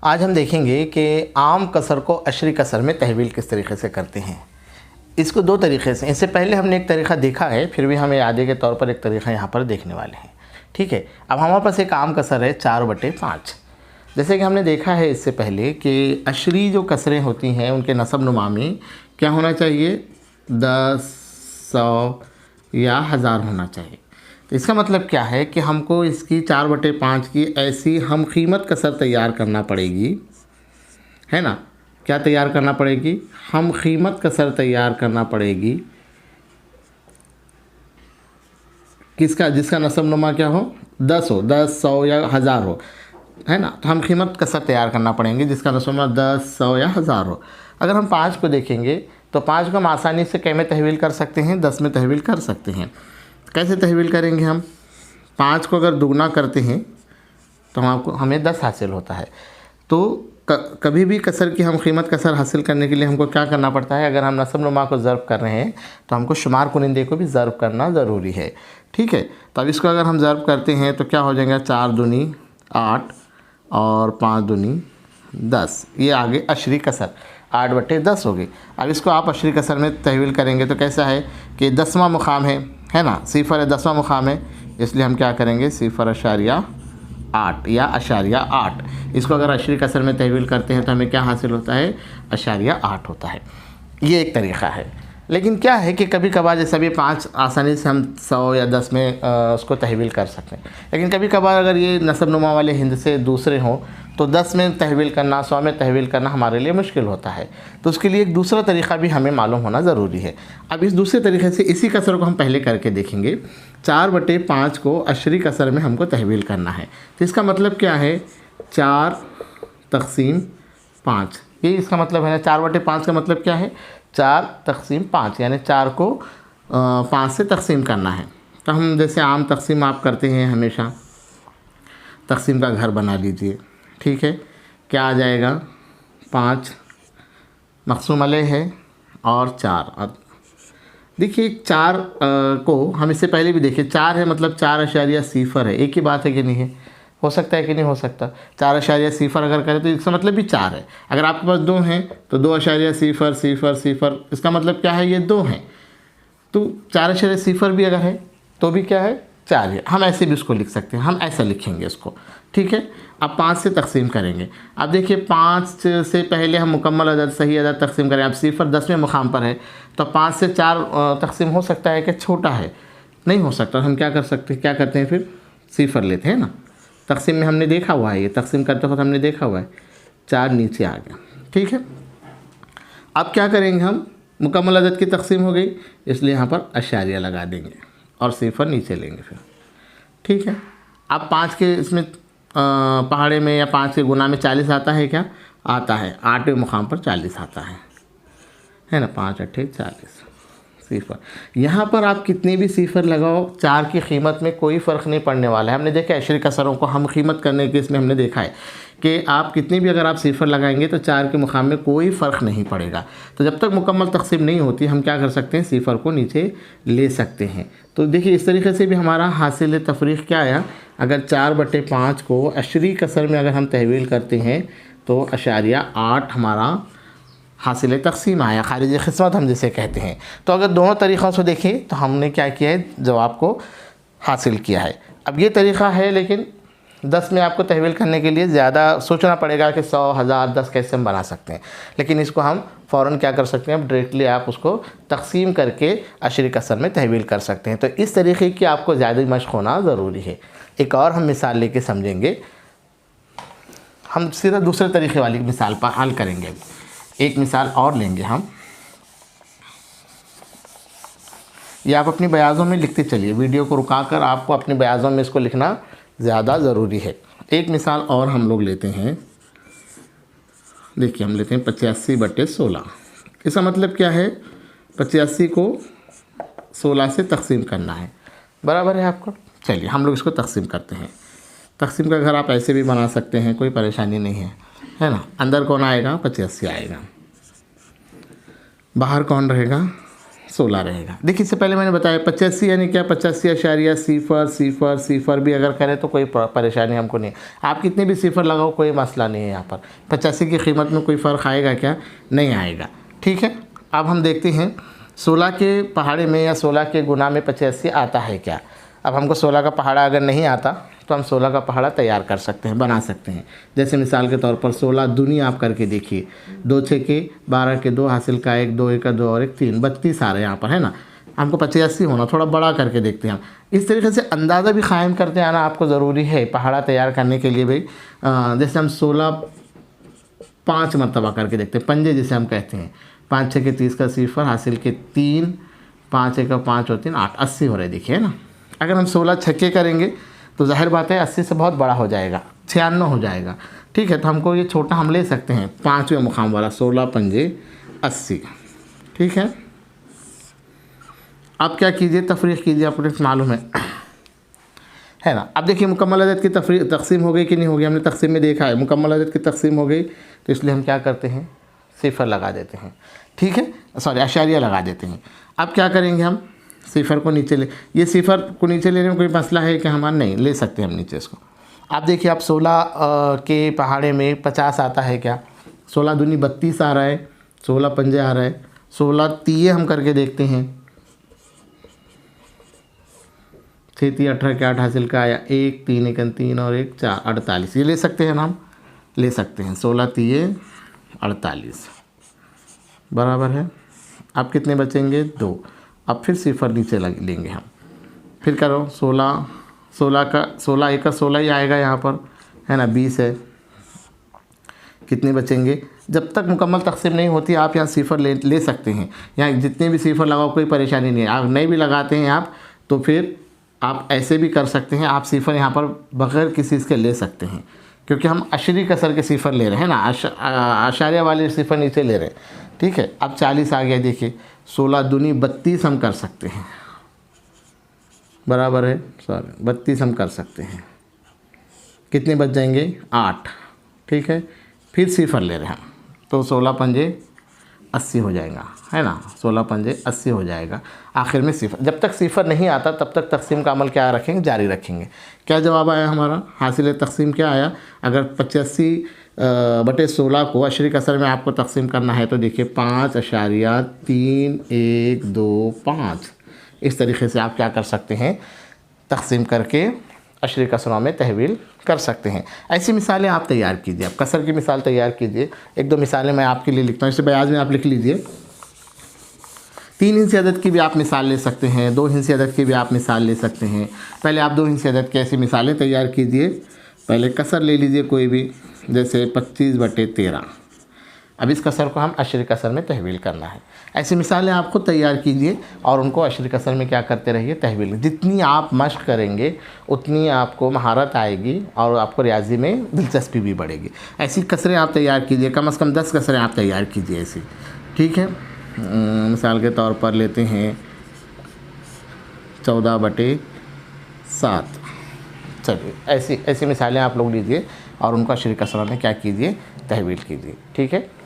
आज हम देखेंगे कि आम कसर को अशरी कसर में तहवील किस तरीके से करते हैं। इसको दो तरीक़े से, इससे पहले हमने एक तरीक़ा देखा है, फिर भी हम यादे के तौर पर एक तरीक़ा यहाँ पर देखने वाले हैं। ठीक है, अब हमारे पास एक आम कसर है 4/5। जैसे कि हमने देखा है इससे पहले कि अशरी जो कसरें होती हैं उनके नसब नुमा में क्या होना चाहिए, 10, 100 या 1000 होना चाहिए। तो इसका मतलब क्या है कि हमको इसकी 4/5 की ऐसी हम कीमत कसर तैयार करना पड़ेगी, है ना। क्या तैयार करना पड़ेगी, हम कीमत कसर तैयार करना पड़ेगी किसका, जिसका नसब नुमा क्या हो, 10 हो, 10, 100 या 1000 हो, है ना। तो हम कीमत कसर तैयार करना पड़ेंगे जिसका नसब नुमा 10, 100 या 1000 हो। अगर हम 5 को देखेंगे तो 5 को हम आसानी से कै में तहवील कर सकते हैं, 10 में तहवील कर सकते हैं। कैसे तहवील करेंगे हम, 5 को अगर दुगना करते हैं तो हमें 10 हासिल होता है। तो कभी भी कसर की हम कीमत कसर हासिल करने के लिए हमको क्या करना पड़ता है, अगर हम नसब नुमा को ज़र्ब कर रहे हैं तो हमको शुमार कुनिंदे को भी ज़र्ब करना ज़रूरी है। ठीक है, तो अब इसको अगर हम ज़र्ब करते हैं तो क्या हो जाएगा, 4 दूनी 8 और 5 दूनी 10। ये आगे अशरी कसर 8/10 हो गई। अब इसको आप अशरी कसर में तहवील करेंगे तो कैसा है कि 10वां मुकाम है ना, 0 है, 10वां मुकाम है, इसलिए हम क्या करेंगे 0.8 या अशारिया 8। इसको अगर अशरी कसर में तहवील करते हैं तो हमें क्या हासिल होता है, 0.8 होता है। ये एक तरीक़ा है। लेकिन क्या है कि कभी कभार जैसे अभी 5 आसानी से हम 100 या 10 में उसको तहवील कर सकते हैं, लेकिन कभी कभार अगर ये नसब नुमा वाले हिंद से दूसरे हों तो 10 में तहवील करना, 100 में तहवील करना हमारे लिए मुश्किल होता है। तो उसके लिए एक दूसरा तरीक़ा भी हमें मालूम होना ज़रूरी है। अब इस दूसरे तरीक़े से इसी कसर को हम पहले करके देखेंगे। 4/5 को अशरी कसर में हमको तहवील करना है। तो इसका मतलब क्या है, 4/5, ये इसका मतलब है ना। 4/5 का मतलब क्या है, 4/5, यानी 4 को 5 से तकसीम करना है। तो हम जैसे आम तकसीम आप करते हैं हमेशा, तकसीम का घर बना लीजिए। ठीक है, क्या आ जाएगा, 5 मक़सूम अलैह है और 4। देखिए 4 को हम इससे पहले भी देखिए, 4 है मतलब 4.0 है, एक ही बात है कि नहीं है, हो सकता है कि नहीं हो सकता। 4.0 अगर करें तो इसका मतलब भी 4 है। अगर आपके पास 2 हैं तो 2.000, इसका मतलब क्या है, ये 2 हैं। तो 4.0 भी अगर है तो भी क्या है, 4 है। हम ऐसे भी इसको लिख सकते हैं, हम ऐसा लिखेंगे इसको। ठीक है, अब 5 से तकसीम करेंगे। अब देखिए 5 से पहले हम मुकम्मल अदद, सही अदद तकसीम करें। अब 0 10वें मुकाम पर है तो 5 से 4 तकसीम हो सकता है कि छोटा है, नहीं हो सकता। हम क्या कर सकते हैं, क्या करते हैं फिर 0 लेते हैं ना। तकसीम में हमने देखा हुआ है, ये तकसीम करते वक्त हमने देखा हुआ है, 4 नीचे आ गया। ठीक है, अब क्या करेंगे हम, मुकम्मल अदद की तकसीम हो गई इसलिए यहाँ पर अशारिया लगा देंगे और 0 नीचे लेंगे फिर। ठीक है, अब 5 के इसमें पहाड़े में या 5 के गुना में 40 आता है, क्या आता है, 8वें मुकाम पर 40 आता है ना। 5 8 40, 0। यहाँ पर आप कितने भी 0 लगाओ, 4 की कीमत में कोई फ़र्क नहीं पड़ने वाला है। हमने देखा अशरी कसरों को हम कीमत करने के इसमें हमने देखा है कि आप कितनी भी अगर आप 0 लगाएंगे तो 4 के मुकाम में कोई फ़र्क नहीं पड़ेगा। तो जब तक मुकम्मल तकसीम नहीं होती हम क्या कर सकते हैं, 0 को नीचे ले सकते हैं। तो देखिए इस तरीके से भी हमारा हासिल तफरीक़ क्या आया, अगर 4/5 को अशरी कसर में अगर हम तहवील करते हैं तो 0.8 हमारा हासिल तकसीम आया, खारिज क़िस्मत हम जिसे कहते हैं। तो अगर दोनों तरीक़ों से देखें तो हमने क्या किया है, जवाब को हासिल किया है। अब ये तरीक़ा है, लेकिन 10 में आपको तहवील करने के लिए ज़्यादा सोचना पड़ेगा कि 100, 1000, 10 कैसे हम बना सकते हैं। लेकिन इसको हम फ़ौरन क्या कर सकते हैं, अब डायरेक्टली आप उसको तकसीम करके अशरी कसर में तहवील कर सकते हैं। तो इस तरीक़े की आपको ज़्यादा मशक़ होना ज़रूरी है। एक और हम मिसाल लेके समझेंगे, हम सीधा दूसरे तरीक़े वाली मिसाल पर हल करेंगे। एक मिसाल और लेंगे हम, ये आप अपनी बयाज़ों में लिखते चलिए, वीडियो को रुकाकर आपको अपनी बयाज़ों में इसको लिखना ज़्यादा ज़रूरी है। एक मिसाल और हम लोग लेते हैं, देखिए हम लेते हैं 85/16। इसका मतलब क्या है, 85 को 16 से तकसीम करना है, बराबर है आपको। चलिए हम लोग इसको तकसीम करते हैं। तकसीम का घर आप ऐसे भी बना सकते हैं, कोई परेशानी नहीं है ना। अंदर कौन आएगा, 85 आएगा, बाहर कौन रहेगा, 16 रहेगा। देखिए इससे पहले मैंने बताया 85 यानी क्या 85.0 सिफर भी अगर करें तो कोई परेशानी हमको नहीं है। आप कितने भी सिफर लगाओ कोई मसला नहीं है। यहाँ पर 85 की कीमत में कोई फ़र्क आएगा क्या? नहीं आएगा। ठीक है, अब हम देखते हैं 16 के पहाड़े में या 16 के गुना में 85 आता है क्या। अब हमको 16 का पहाड़ा अगर नहीं आता तो हम 16 का पहाड़ा तैयार कर सकते हैं, बना सकते हैं। जैसे मिसाल के तौर पर 16 दूनी आप करके देखिए, 2 6 के 12 के 2 हासिल का 1, 2 1 का 2 और 1 3, 32 आ रहे हैं यहाँ पर, है ना। हमको 85 होना, थोड़ा बड़ा करके देखते हैं हम। इस तरीके से अंदाज़ा भी कायम करते आना आपको ज़रूरी है पहाड़ा तैयार करने के लिए भाई। जैसे हम 16 5 मरतबा करके देखते हैं, पंजे जिसे हम कहते हैं। 5 6 के 30 का सिफर हासिल के 3, 5 1 का 5 और 3 8, 80 हो रहे देखिए, है ना। अगर हम 16 छक्के करेंगे तो जाहिर बात है 80 से बहुत बड़ा हो जाएगा, 96 हो जाएगा। ठीक है, तो हमको ये छोटा हम ले सकते हैं 5वें मुकाम वाला, 16 पंजे 80। ठीक है, अब क्या कीजिए, तफरीक कीजिए, आपको मालूम है ना। अब देखिए मुकम्मल अदद की तकसीम हो गई कि नहीं हो गई, हमने तकसीम में देखा है मुकम्मल अदद की तकसीम हो गई, तो इसलिए हम क्या करते हैं, सिफर लगा देते हैं। ठीक है, सॉरी अशारिया लगा देते हैं। अब क्या करेंगे, हम सिफर को नीचे ये सिफर को नीचे लेने में कोई मसला है कि हमारा नहीं ले सकते हम नीचे इसको। आप देखिए, आप 16 के पहाड़े में 50 आता है क्या? 16 दूनी 32 आ रहा है, 16 पंजे आ रहा है, 16 तीये हम करके देखते हैं। 6 3 18 के 8 हासिल का आया, 1 3 1 3 और 1 4, 48। ये ले सकते हैं ना, हम ले सकते हैं। 16 तीये 48 बराबर है। अब कितने बचेंगे? 2। अब फिर सिफर नीचे लेंगे हम, फिर करो 16 का 16 1 का 16 ही आएगा यहाँ पर, है ना। 20 है, कितने बचेंगे? जब तक मुकम्मल तकसीम नहीं होती आप यहाँ सिफर ले सकते हैं। यहाँ जितने भी सिफर लगाओ कोई परेशानी नहीं है। आप नहीं भी लगाते हैं आप तो फिर आप ऐसे भी कर सकते हैं। आप सिफर यहाँ पर बग़ैर किसी इसके ले सकते हैं, क्योंकि हम अशरी कसर के सिफर ले रहे हैं ना, आशारिया वाले सिफर नीचे ले रहे हैं। ठीक है, अब 40 आ गया। देखिए 16 दूनी 32 हम कर सकते हैं, बराबर है, सॉरी 32 हम कर सकते हैं। कितने बच जाएंगे? 8। ठीक है, फिर सिफर ले रहे हैं तो 16 पंजे 80 हो जाएगा, है ना। 16 पंजे 80 हो जाएगा। आखिर में सिफर, जब तक सिफर नहीं आता तब तक तकसीम का अमल क्या रखेंगे, जारी रखेंगे। क्या जवाब आया हमारा? हासिल तकसीम क्या आया? अगर 85/16 को अशरी कसर में आपको तकसीम करना है तो देखिए 5.3 1 2 5। इस तरीके से आप क्या कर सकते हैं, तकसीम करके अशरी कसरों में तहवील कर सकते हैं। ऐसी मिसालें आप तैयार कीजिए। आप कसर की मिसाल तैयार कीजिए। 1 2 मिसालें मैं आपके लिए लिखता हूँ, इसे बयाज में आप लिख लीजिए। 3 हिस्से अदद की भी आप मिसाल ले सकते हैं, 2 हिस्से अदद की भी आप मिसाल ले सकते हैं। पहले आप 2 हिस्से अदद की ऐसी मिसालें तैयार कीजिए। पहले कसर ले लीजिए कोई भी, जैसे 25/13। अब इस कसर को हम अशरी कसर में तहवील करना है। ऐसी मिसालें आपको तैयार कीजिए और उनको अशरी कसर में क्या करते रहिए, तहवील। जितनी आप मश्क करेंगे उतनी आपको महारत आएगी और आपको रियाजी में दिलचस्पी भी बढ़ेगी। ऐसी कसरें आप तैयार कीजिए, कम से कम 10 कसरें आप तैयार कीजिए ऐसी। ठीक है, मिसाल के तौर पर लेते हैं 14/7। चलिए ऐसी मिसालें आप लोग लीजिए और उनका अशरी कसरों में क्या कीजिए, तहवील कीजिए। ठीक है।